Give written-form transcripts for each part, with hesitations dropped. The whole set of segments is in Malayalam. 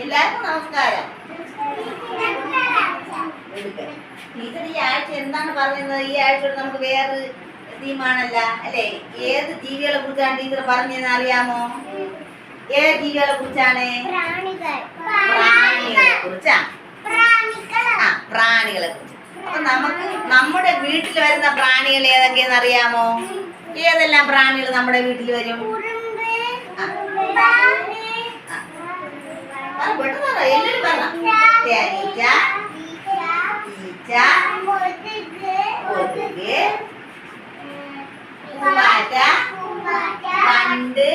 എല്ലാവർക്കും നമസ്കാരം. ടീച്ചർ ഈ ആഴ്ച എന്താണ് പറയുന്നത്? ഈ ആഴ്ച നമുക്ക് വേറൊരു തീമാണല്ല അല്ലേ? ഏത് ജീവികളെ കുറിച്ചാണ് ടീച്ചർ പറഞ്ഞതെന്ന് അറിയാമോ? ഏത് ജീവികളെ കുറിച്ചാണ്? പ്രാണികളെ കുറിച്ചാ. പ്രാണികളെ കുറിച്ച്. അപ്പൊ നമുക്ക് നമ്മുടെ വീട്ടിൽ വരുന്ന പ്രാണികൾ ഏതൊക്കെയെന്ന് അറിയാമോ? ഏതെല്ലാം പ്രാണികൾ നമ്മുടെ വീട്ടിൽ വരും? എല്ലാരും പറഞ്ഞ തേനീച്ച, ഈച്ച, കൊതുക്, പൂമ്പാറ്റ, പണ്ട്,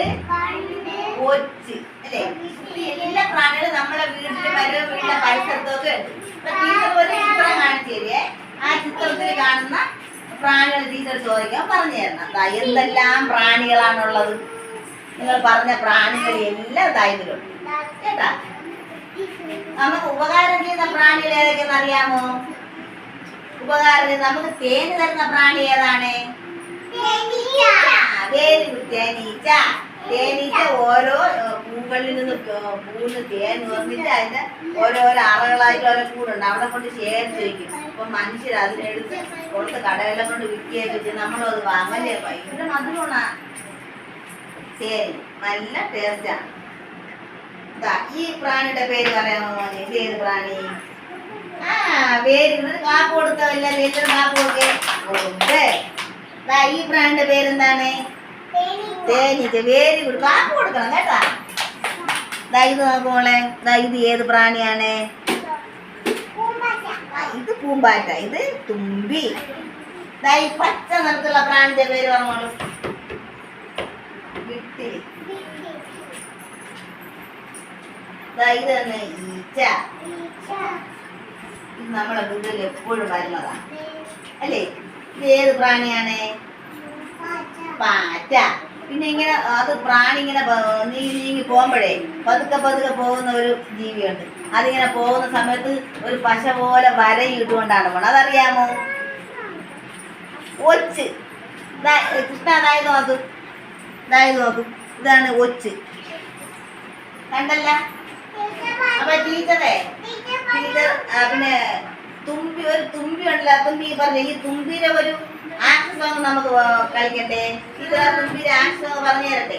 ഒച്ച് അല്ലേ? എല്ലാ പ്രാണികളും നമ്മളെ വീട്ടിൽ വരും, വീട്ടിലെ പരിസരത്തൊക്കെ ഉണ്ട്. ടീച്ചർ ഒരു ചിത്രം കാണിച്ചു തരേ. ആ ചിത്രത്തിൽ കാണുന്ന പ്രാണികൾ ടീച്ചർ ചോദിക്കാൻ പറഞ്ഞു തരണം. എന്തെല്ലാം പ്രാണികളാണുള്ളത്? നിങ്ങൾ പറഞ്ഞ പ്രാണികൾ എല്ലാം ഇതിലുണ്ട് കേട്ടാ. നമുക്ക് ഉപകാരം ചെയ്യുന്ന പ്രാണികൾ ഏതൊക്കെയെന്ന് അറിയാമോ? ഉപകാരം നമുക്ക് തേന് തരുന്ന പ്രാണി ഏതാണ്? തേനീച്ച. തേനീച്ച ഓരോ പൂക്കളിൽ നിന്ന് പൂന്ന് തേൻ വന്നിട്ട് അതിന്റെ ഓരോരോ അറകളായിട്ട് ഓരോ കൂടുണ്ട്. അവിടെ കൊണ്ട് ശേഖരിച്ച് വയ്ക്കും. അപ്പൊ മനുഷ്യർ അതിനെടുത്ത് കൊടുത്ത് കടകളെ കൊണ്ട് വിൽക്കുകയൊക്കെ ചെയ്യും. നമ്മളത് വാങ്ങല്ലേ. ഭയങ്കര മധുരമാണ് തേൻ, നല്ല ടേസ്റ്റാണ്. ഈ പ്രാണിയുടെ പേര് പറയാമോ മോനെ? ഇത് ഏത് പ്രാണി? പേര് കാപ്പ് കൊടുക്കല്ല. എല്ലാവരും കാപ്പ് കൊടുക്കേ. ഈ പ്രാണിയുടെ പേരെന്താണ്? തേനീച്ച. Very good. കാപ്പ് കൊടുക്കണം കേട്ടാ. ഇത് നോക്കുമോളെ. ഇത് ഏത് പ്രാണിയാണ്? ഇത് പൂമ്പാറ്റ. ഇത് തുമ്പി. ഈ പച്ച നിറത്തുള്ള പ്രാണിയുടെ പേര് പറഞ്ഞോളൂ. വിട്ടിലി. ഇത് തന്നെ ഈച്ച. ഇത് നമ്മളെ വീട്ടിൽ എപ്പോഴും വരുന്നതാണ് അല്ലേ? ഇത് ഏത് പ്രാണിയാണ്? പാറ്റ. പിന്നെ ഇങ്ങനെ അത് പ്രാണി ഇങ്ങനെ നീങ്ങി പോകുമ്പോഴേ പതുക്കെ പോകുന്ന ഒരു ജീവിയുണ്ട്. അതിങ്ങനെ പോകുന്ന സമയത്ത് ഒരു പശ പോലെ വരയിട്ടുകൊണ്ടാണ് പോണത്. അതറിയാമോ? ഒച്ച്. കൃഷ്ണ അതായത് നോക്കും. ഇതാണ് ഒച്ച്. കണ്ടല്ല? അപ്പൊ ടീച്ചറെ പിന്നെ ഒരു തുമ്പി ഉണ്ടല്ലോ. തുമ്പി പറഞ്ഞു. ഈ തുമ്പിയുടെ ഒരു ആക്ഷൻ സോങ് നമുക്ക് കളിക്കട്ടെ. ഇത് തുമ്പിയുടെ ആക്ഷൻ സോങ് പറഞ്ഞു തരട്ടെ.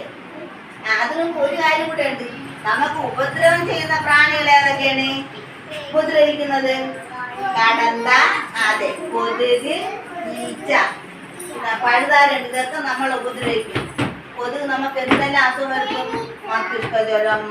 അതിനും ഒരു കാര്യം കൂടെ ഉണ്ട്. നമുക്ക് ഉപദ്രവം ചെയ്യുന്ന പ്രാണികൾ ഏതൊക്കെയാണ് ഉപദ്രവിക്കുന്നത്? കടന്ത, അതെ, കൊതുക്, ഈച്ച, പഴുതാരുണ്ട്. ഇതൊക്കെ നമ്മൾ ഉപദ്രവിക്കും. കൊതുക് നമുക്ക് എന്തെല്ലാം അസുഖം വരുത്തും? മസ്തിഷ്ക ജ്വരം,